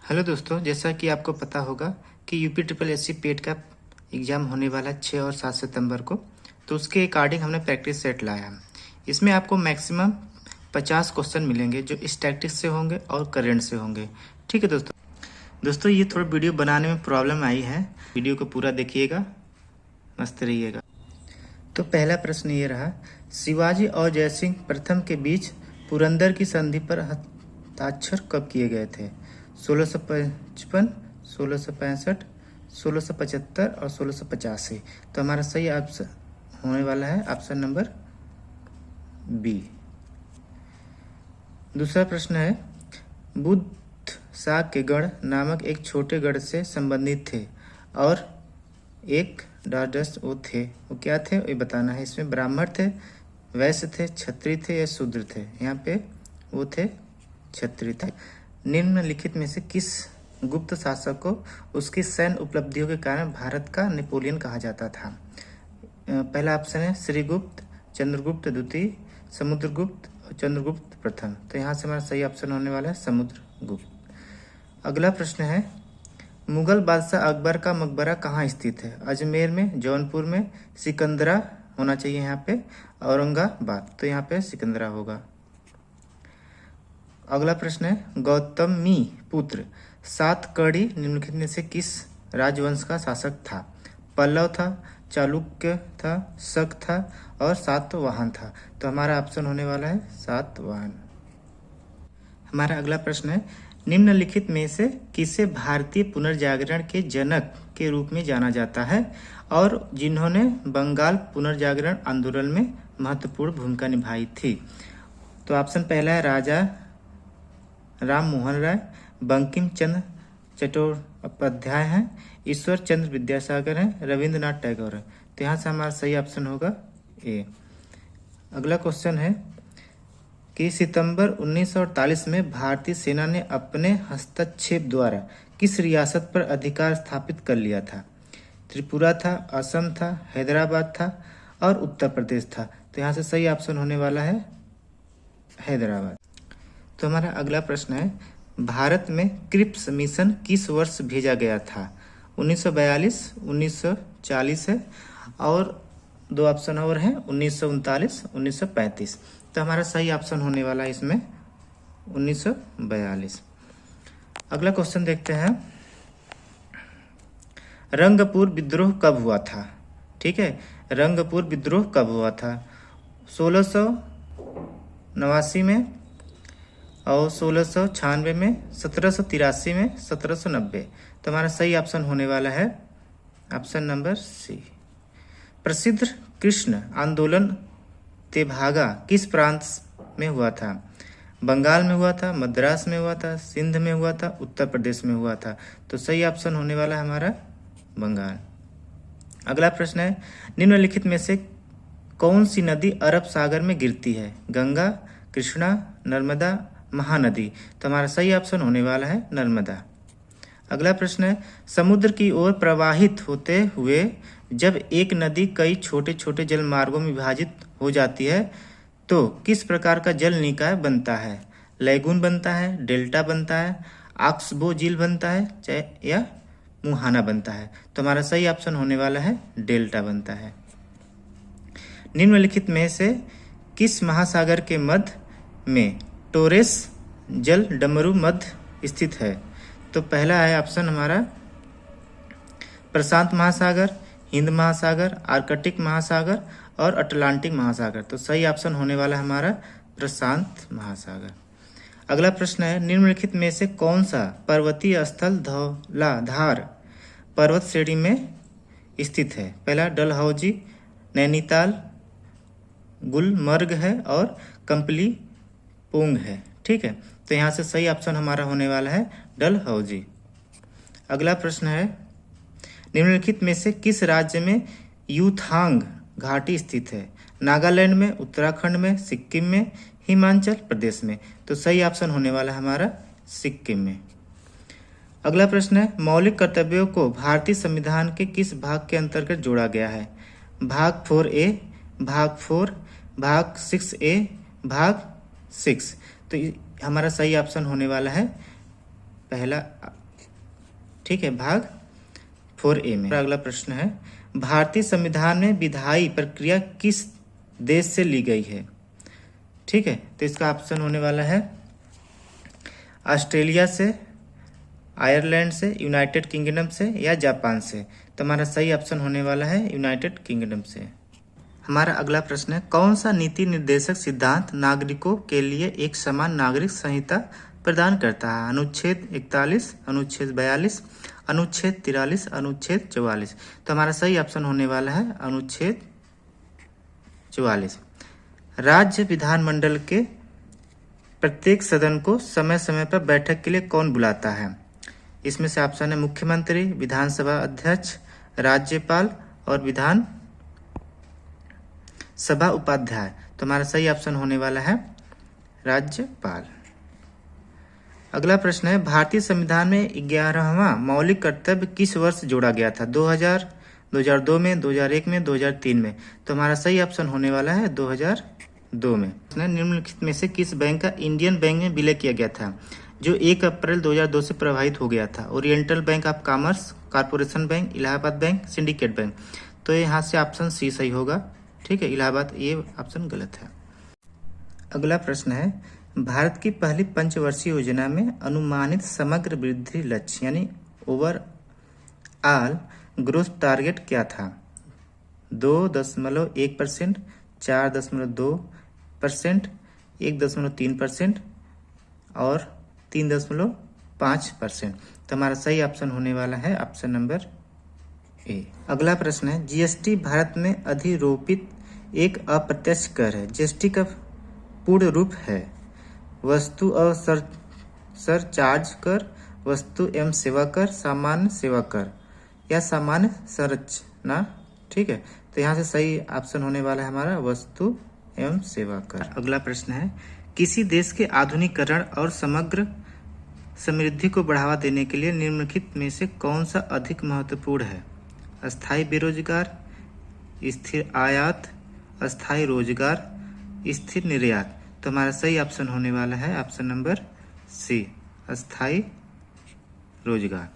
Hello दोस्तों, जैसा कि आपको पता होगा कि यूपी ट्रिपल एससी पेट का एग्ज़ाम होने वाला है 6 और 7 सितंबर को। तो उसके अकॉर्डिंग हमने प्रैक्टिस सेट लाया। इसमें आपको मैक्सिमम 50 क्वेश्चन मिलेंगे जो स्टैटिक्स से होंगे और करंट से होंगे। ठीक है दोस्तों, ये थोड़ा वीडियो बनाने में प्रॉब्लम आई है। वीडियो को पूरा देखिएगा, मस्त रहिएगा। तो पहला प्रश्न ये रहा, शिवाजी और जयसिंह प्रथम के बीच पुरंदर की संधि पर हस्ताक्षर कब किए गए थे? 1655, 1665, 1675 और 1685। तो हमारा सही ऑप्शन होने वाला है ऑप्शन नंबर बी। दूसरा प्रश्न है, बुद्ध साग के गढ़ नामक एक छोटे गढ़ से संबंधित थे और एक डाडस वो थे, वो क्या थे ये बताना है। इसमें ब्राह्मण थे, वैश्य थे, क्षत्रिय थे या शूद्र थे? यहाँ पे वो थे क्षत्रिय थे। निम्नलिखित में से किस गुप्त शासक को उसकी सैन्य उपलब्धियों के कारण भारत का नेपोलियन कहा जाता था? पहला ऑप्शन है श्रीगुप्त, चंद्रगुप्त द्वितीय, समुद्रगुप्त और चंद्रगुप्त प्रथम। तो यहाँ से हमारा सही ऑप्शन होने वाला है समुद्रगुप्त। अगला प्रश्न है, मुगल बादशाह अकबर का मकबरा कहाँ स्थित है? अजमेर में, जौनपुर में, सिकंदरा होना चाहिए यहाँ पे, औरंगाबाद। तो यहाँ पे सिकंदरा होगा। अगला प्रश्न है, गौतमी पुत्र सातकर्णी निम्नलिखित में से किस राजवंश का शासक था? पल्लव था, चालुक्य था, शक था और सातवाहन था। तो हमारा ऑप्शन होने वाला है सातवाहन। हमारा अगला प्रश्न है, निम्नलिखित में से किसे भारतीय पुनर्जागरण के जनक के रूप में जाना जाता है और जिन्होंने बंगाल पुनर्जागरण आंदोलन में महत्वपूर्ण भूमिका निभाई थी? तो ऑप्शन पहला है राजा राम मोहन राय, बंकिम चंद्र चट्टोपाध्याय हैं, ईश्वर चंद्र विद्यासागर हैं, रविंद्रनाथ टैगोर है। तो यहाँ से हमारा सही ऑप्शन होगा ए। अगला क्वेश्चन है कि सितंबर 1948 में भारतीय सेना ने अपने हस्तक्षेप द्वारा किस रियासत पर अधिकार स्थापित कर लिया था? त्रिपुरा था, असम था, हैदराबाद था और उत्तर प्रदेश था। तो यहाँ से सही ऑप्शन होने वाला है हैदराबाद। तो हमारा अगला प्रश्न है, भारत में क्रिप्स मिशन किस वर्ष भेजा गया था? 1942, 1940 है और दो ऑप्शन और हैं 1939, 1935। तो हमारा सही ऑप्शन होने वाला है इसमें 1942। अगला क्वेश्चन देखते हैं, रंगपुर विद्रोह कब हुआ था? ठीक है, रंगपुर विद्रोह कब हुआ था? 1689 में और 1696 में, 1783 में, 1790। तो हमारा सही ऑप्शन होने वाला है ऑप्शन नंबर सी। प्रसिद्ध कृष्ण आंदोलन तेभागा किस प्रांत में हुआ था? बंगाल में हुआ था, मद्रास में हुआ था, सिंध में हुआ था, उत्तर प्रदेश में हुआ था। तो सही ऑप्शन होने वाला है हमारा बंगाल। अगला प्रश्न है, निम्नलिखित में से कौन सी नदी अरब सागर में गिरती है? गंगा, कृष्णा, नर्मदा, महानदी। तो हमारा सही ऑप्शन होने वाला है नर्मदा। अगला प्रश्न है, समुद्र की ओर प्रवाहित होते हुए जब एक नदी कई छोटे छोटे जल मार्गों में विभाजित हो जाती है तो किस प्रकार का जल निकाय बनता है? लैगून बनता है, डेल्टा बनता है, ऑक्सबो झील बनता है या मुहाना बनता है? तो हमारा सही ऑप्शन होने वाला है डेल्टा बनता है। निम्नलिखित में से किस महासागर के मध्य में टोरेस जल डमरू मध्य स्थित है? तो पहला है ऑप्शन हमारा प्रशांत महासागर, हिंद महासागर, आर्कटिक महासागर और अटलांटिक महासागर। तो सही ऑप्शन होने वाला है हमारा प्रशांत महासागर। अगला प्रश्न है, निम्नलिखित में से कौन सा पर्वतीय स्थल धौलाधार पर्वत श्रेणी में स्थित है? पहला डलहौजी, नैनीताल, गुलमर्ग है और कंपली पोंग है। ठीक है, तो यहाँ से सही ऑप्शन हमारा होने वाला है डलहौजी। अगला प्रश्न है, निम्नलिखित में से किस राज्य में यूथांग घाटी स्थित है? नागालैंड में, उत्तराखंड में, सिक्किम में, हिमाचल प्रदेश में? तो सही ऑप्शन होने वाला है हमारा सिक्किम में। अगला प्रश्न है, मौलिक कर्तव्यों को भारतीय संविधान के किस भाग के अंतर्गत जोड़ा गया है? भाग 4A, भाग 4, भाग 6A, भाग 6। तो हमारा सही ऑप्शन होने वाला है पहला ठीक है, भाग 4A में। अगला प्रश्न है, भारतीय संविधान में विधायी प्रक्रिया किस देश से ली गई है? ठीक है, तो इसका ऑप्शन होने वाला है ऑस्ट्रेलिया से, आयरलैंड से, यूनाइटेड किंगडम से या जापान से। तो हमारा सही ऑप्शन होने वाला है यूनाइटेड किंगडम से। हमारा अगला प्रश्न है, कौन सा नीति निर्देशक सिद्धांत नागरिकों के लिए एक समान नागरिक संहिता प्रदान करता है? अनुच्छेद 41, अनुच्छेद 42, अनुच्छेद 43, अनुच्छेद 44। तो हमारा सही ऑप्शन होने वाला है अनुच्छेद 44। राज्य विधानमंडल के प्रत्येक सदन को समय समय पर बैठक के लिए कौन बुलाता है? इसमें से ऑप्शन है मुख्यमंत्री, विधानसभा अध्यक्ष, राज्यपाल और विधान सभा उपाध्याय। तो हमारा सही ऑप्शन होने वाला है राज्यपाल। अगला प्रश्न है, भारतीय संविधान में 11वां मौलिक कर्तव्य किस वर्ष जोड़ा गया था? 2000, 2002 में, 2001 में, 2003 में। तो हमारा सही ऑप्शन होने वाला है 2002 में। निम्नलिखित में से किस बैंक का इंडियन बैंक में विलय किया गया था जो 1 अप्रैल 2002 से प्रभावित हो गया था? Oriental bank of commerce, corporation bank, Allahabad bank, syndicate bank. तो यहाँ से ऑप्शन सी सही होगा। ठीक है, इलाहाबाद ये ऑप्शन गलत है। अगला प्रश्न है, भारत की पहली पंचवर्षीय योजना में अनुमानित समग्र वृद्धि लक्ष्य यानी ओवरऑल ग्रोथ टारगेट क्या था? 2.1%, 4.2%, 1.3% और 3.5%। तो हमारा सही ऑप्शन होने वाला है ऑप्शन नंबर ए। अगला प्रश्न है, जीएसटी भारत में अधिरोपित एक अप्रत्यक्ष कर है। जीएसटी का पूर्ण रूप है वस्तु और सरचार्ज कर, वस्तु एवं सेवा कर, सामान्य सेवा कर या सामान्य संरचना। ठीक है, तो यहाँ से सही ऑप्शन होने वाला है हमारा वस्तु एवं सेवा कर। अगला प्रश्न है, किसी देश के आधुनिकीकरण और समग्र समृद्धि को बढ़ावा देने के लिए निम्नलिखित में से कौन सा अधिक महत्वपूर्ण है? अस्थायी बेरोजगार, स्थिर आयात, अस्थायी रोजगार, स्थिर निर्यात। तो हमारा सही ऑप्शन होने वाला है ऑप्शन नंबर सी, अस्थायी रोजगार।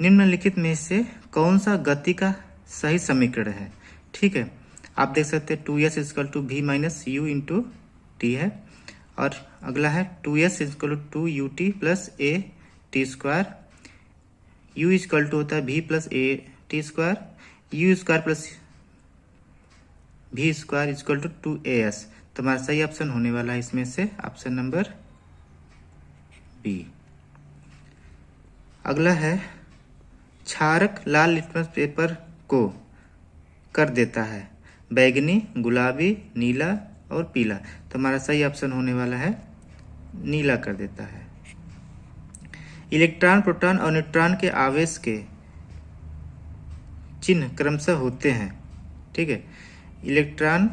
निम्नलिखित में से कौन सा गति का सही समीकरण है? ठीक है, आप देख सकते हैं 2s = v - u × t है। और अगला है 2s = 2ut + a t², u = होता है v + a t², u² + v² = 2as। तो हमारा सही ऑप्शन होने वाला है इसमें से ऑप्शन नंबर बी। अगला है, क्षारक लाल लिटमस पेपर को कर देता है बैगनी, गुलाबी, नीला और पीला। तो हमारा सही ऑप्शन होने वाला है नीला कर देता है। इलेक्ट्रॉन, प्रोटॉन और न्यूट्रॉन के आवेश के चिन्ह क्रमशः होते हैं। ठीक है, इलेक्ट्रॉन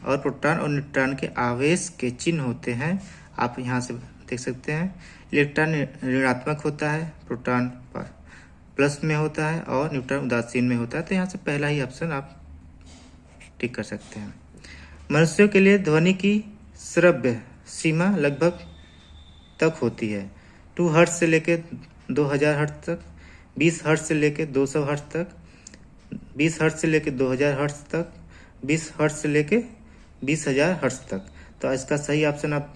और प्रोटॉन और न्यूट्रॉन के आवेश के चिन्ह होते हैं। आप यहाँ से देख सकते हैं, इलेक्ट्रॉन ऋणात्मक होता है, प्रोटॉन प्लस में होता है और न्यूट्रॉन उदासीन में होता है। तो यहाँ से पहला ही ऑप्शन आप टिक कर सकते हैं। मनुष्यों के लिए ध्वनि की श्रव्य सीमा लगभग तक होती है 2 हर्ट्ज से लेकर 2000 हर्ट्ज तक, 20 हर्ट्ज से लेकर 200 हर्ट्ज तक, 20 हर्ट्ज से लेकर 2000 हर्ट्ज तक, 20 हर्ट्ज से लेकर 20,000 हर्ट्ज तक। तो इसका सही ऑप्शन आप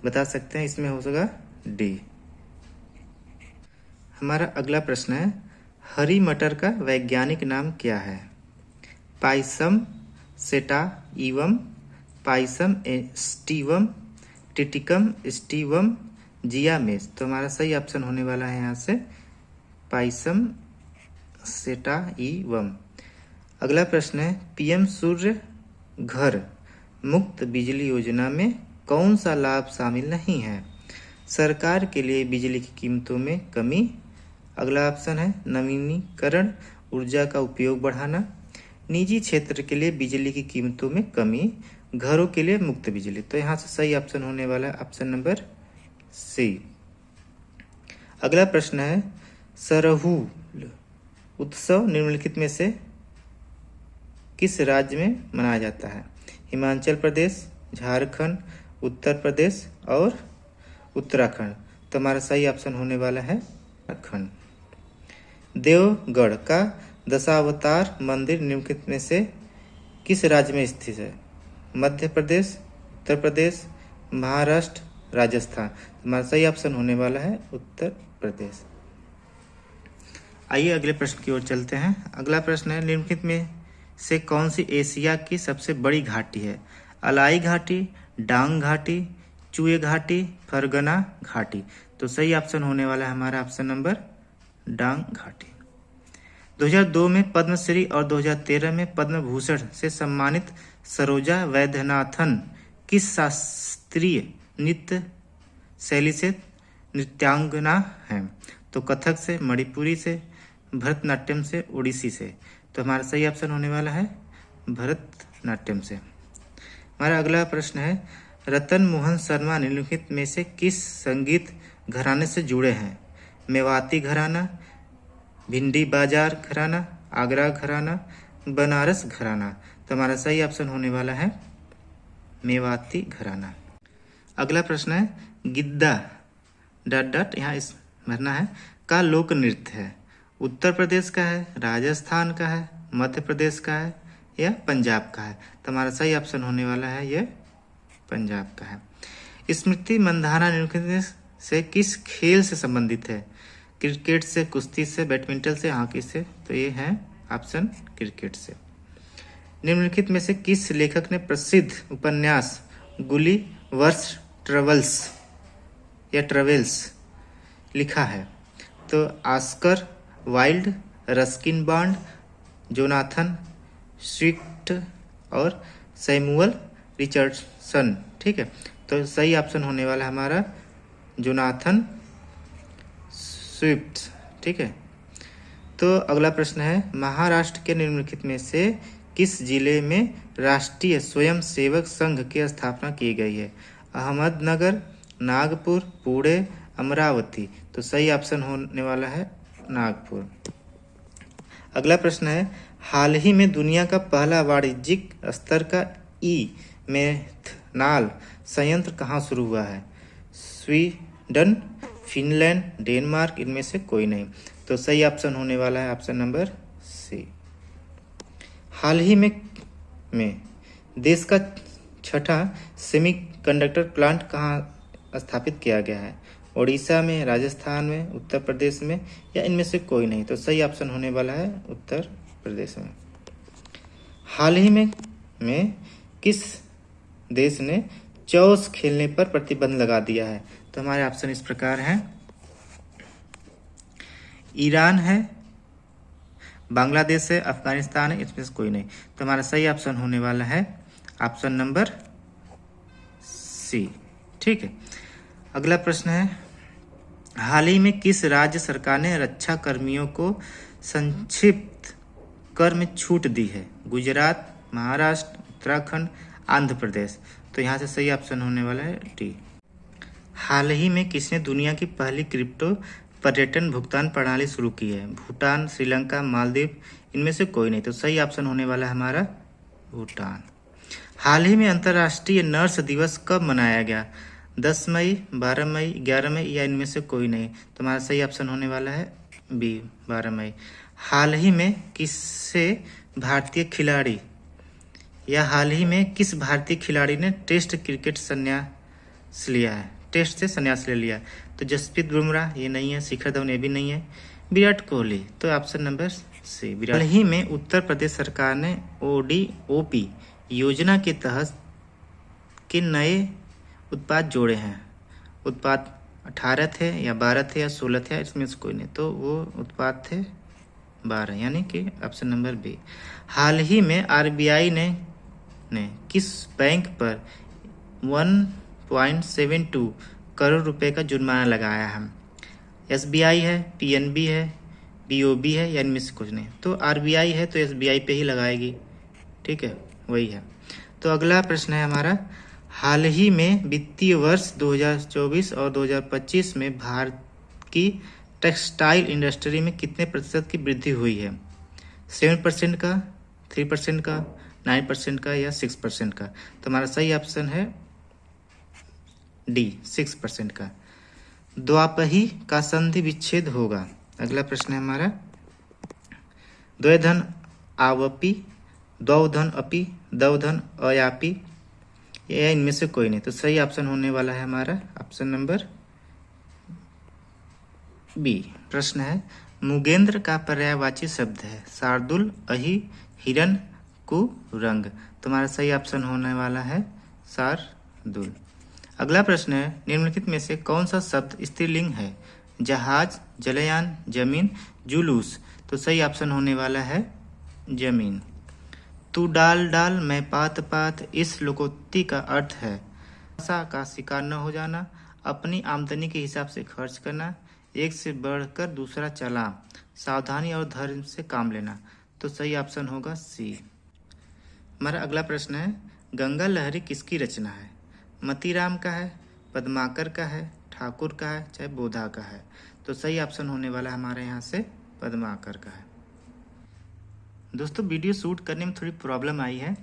बता सकते हैं, इसमें हो सका डी। हमारा अगला प्रश्न है, हरी मटर का वैज्ञानिक नाम क्या है? Pisum sativum, Pisum sativum, Triticum aestivum, Zea mays. तो हमारा सही ऑप्शन होने वाला है यहाँ से पाइसम सेटाइवम। अगला प्रश्न है, पीएम सूर्य घर मुफ्त बिजली योजना में कौन सा लाभ शामिल नहीं है? सरकार के लिए बिजली की कीमतों में कमी। अगला ऑप्शन है नवीनीकरण ऊर्जा का उपयोग बढ़ाना, निजी क्षेत्र के लिए बिजली की कीमतों में कमी, घरों के लिए मुफ्त बिजली। तो यहाँ से सही ऑप्शन होने वाला है ऑप्शन नंबर सी। अगला प्रश्न है, सरहूल उत्सव निम्नलिखित में से किस राज्य में मनाया जाता है? हिमाचल प्रदेश, झारखंड, उत्तर प्रदेश और उत्तराखंड। तो हमारा सही ऑप्शन होने वाला है उत्तराखंड। देवगढ़ का दशावतार मंदिर निम्नलिखित में से किस राज्य में स्थित है? मध्य प्रदेश, उत्तर प्रदेश, महाराष्ट्र, राजस्थान। हमारा सही ऑप्शन होने वाला है उत्तर प्रदेश। आइए अगले प्रश्न की ओर चलते हैं। अगला प्रश्न है, निम्नलिखित में से कौन सी एशिया की सबसे बड़ी घाटी है? अलाई घाटी, डांग घाटी, चुए घाटी, फरगना घाटी। तो सही ऑप्शन होने वाला है हमारा ऑप्शन नंबर डांग घाटी। 2002 में पद्मश्री और 2013 में पद्म भूषण से सम्मानित सरोजा वैद्यनाथन किस शास्त्रीय नृत्य शैली से नृत्यांगना हैं? तो कथक से, मणिपुरी से, भरतनाट्यम से, ओडिसी से। तो हमारा सही ऑप्शन होने वाला है भरतनाट्यम से। हमारा अगला प्रश्न है, रतन मोहन शर्मा निम्नलिखित में से किस संगीत घराने से जुड़े हैं? मेवाती घराना, भिंडी बाजार घराना, आगरा घराना, बनारस घराना। तो हमारा सही ऑप्शन होने वाला है मेवाती घराना। अगला प्रश्न है, गिद्दा डॉट डॉट यहाँ इस भरना है का लोक नृत्य है? उत्तर प्रदेश का है, राजस्थान का है, मध्य प्रदेश का है या पंजाब का है? तो हमारा सही ऑप्शन होने वाला है ये पंजाब का है। स्मृति मंधाना निम्नलिखित से किस खेल से संबंधित है? क्रिकेट से, कुश्ती से, बैडमिंटन से, हॉकी से। तो ये है ऑप्शन क्रिकेट से। निम्नलिखित में से किस लेखक ने प्रसिद्ध उपन्यास गुलिवर्स ट्रेवल्स लिखा है? तो Oscar Wilde, Ruskin bond, Jonathan Swift और सैमुअल रिचर्डसन। ठीक है, तो सही ऑप्शन होने वाला है हमारा जोनाथन स्विफ्ट। ठीक है, तो अगला प्रश्न है, महाराष्ट्र के निम्नलिखित में से किस जिले में राष्ट्रीय स्वयंसेवक संघ की स्थापना की गई है? अहमदनगर, नागपुर, पुणे, अमरावती। तो सही ऑप्शन होने वाला है नागपुर। अगला प्रश्न है, हाल ही में दुनिया का पहला वाणिज्यिक स्तर का ई मेथनॉल संयंत्र कहाँ शुरू हुआ है? स्वीडन, फिनलैंड, डेनमार्क, इनमें से कोई नहीं। तो सही ऑप्शन होने वाला है ऑप्शन नंबर सी। हाल ही में देश का छठा सेमीकंडक्टर प्लांट कहाँ स्थापित किया गया है? ओडिशा में, राजस्थान में, उत्तर प्रदेश में या इनमें से कोई नहीं। तो सही ऑप्शन होने वाला है उत्तर प्रदेश में। हाल ही में किस देश ने चेस खेलने पर प्रतिबंध लगा दिया है? तो हमारे ऑप्शन इस प्रकार हैं, ईरान है, बांग्लादेश है, अफगानिस्तान है, इसमें से कोई नहीं। तो हमारा सही ऑप्शन होने वाला है ऑप्शन नंबर सी। ठीक है, अगला प्रश्न है, हाल ही में किस राज्य सरकार ने रक्षा कर्मियों को संक्षिप्त कर में छूट दी है? गुजरात, महाराष्ट्र, उत्तराखंड, आंध्र प्रदेश। तो यहाँ से सही ऑप्शन होने वाला है डी। हाल ही में किसने दुनिया की पहली क्रिप्टो पर्यटन भुगतान प्रणाली शुरू की है? भूटान, श्रीलंका, मालदीव, इनमें से कोई नहीं। तो सही ऑप्शन होने वाला है हमारा भूटान। हाल ही में अंतर्राष्ट्रीय नर्स दिवस कब मनाया गया? 10 मई, 12 मई, 11 मई या इनमें से कोई नहीं। तो हमारा सही ऑप्शन होने वाला है बी, 12 मई। हाल ही में किससे भारतीय खिलाड़ी या हाल ही में किस भारतीय खिलाड़ी ने टेस्ट क्रिकेट संन्यास लिया है? टेस्ट से संन्यास ले लिया? तो जसप्रीत बुमराह ये नहीं है, शिखर धवन ये भी नहीं है, विराट कोहली। तो ऑप्शन नंबर सी विराट। हाल ही में उत्तर प्रदेश सरकार ने ODOP योजना के तहत के नए उत्पाद जोड़े हैं। उत्पाद 18 थे या 12 थे या 16 थे, इसमें से कोई नहीं। तो वो उत्पाद थे 12, यानी कि ऑप्शन नंबर बी। हाल ही में RBI ने किस बैंक पर 1.72 करोड़ रुपए का जुर्माना लगाया है? SBI है, PNB है, BOB है या इनमें से कुछ नहीं। तो RBI है तो SBI पे ही लगाएगी। ठीक है, वही है। तो अगला प्रश्न है हमारा, हाल ही में वित्तीय वर्ष 2024 और 2025 में भारत की टेक्सटाइल इंडस्ट्री में कितने प्रतिशत की वृद्धि हुई है? 7% का, 3% का, 9% का या 6% का? तो हमारा सही ऑप्शन है डी, 6% का। द्वापही का संधि विच्छेद होगा। अगला प्रश्न है हमारा, द्वैधन आवपी, द्वौधन अपि, द्वौधन अयापि, या इनमें से कोई नहीं। तो सही ऑप्शन होने वाला है हमारा ऑप्शन नंबर बी। प्रश्न है, मुगेंद्र का पर्यायवाची शब्द है शार्दुल, अहि, हिरन, कुरंग। तुम्हारा सही ऑप्शन होने वाला है शार्दुल। अगला प्रश्न है, निम्नलिखित में से कौन सा शब्द स्त्रीलिंग है? जहाज, जलयान, जमीन, जुलूस। तो सही ऑप्शन होने वाला है जमीन। तू डाल डाल मैं पात पात, इस लोकोक्ति का अर्थ है आशा का शिकार न हो जाना, अपनी आमदनी के हिसाब से खर्च करना, एक से बढ़कर दूसरा चला, सावधानी और धैर्य से काम लेना। तो सही ऑप्शन होगा सी। हमारा अगला प्रश्न है, गंगा लहरी किसकी रचना है? मतीराम का है, पद्माकर का है, ठाकुर का है, चाहे बोधा का है। तो सही ऑप्शन होने वाला हमारे यहाँ से पद्माकर का है। दोस्तों वीडियो शूट करने में थोड़ी प्रॉब्लम आई है,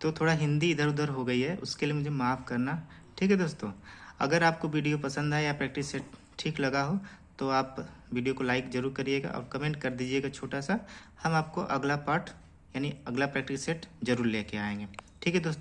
तो थोड़ा हिंदी इधर उधर हो गई है, उसके लिए मुझे माफ़ करना। ठीक है दोस्तों, अगर आपको वीडियो पसंद आए या प्रैक्टिस सेट ठीक लगा हो तो आप वीडियो को लाइक ज़रूर करिएगा और कमेंट कर दीजिएगा छोटा सा। हम आपको अगला पार्ट यानी अगला प्रैक्टिस सेट ज़रूर लेके आएंगे। ठीक है दोस्तों।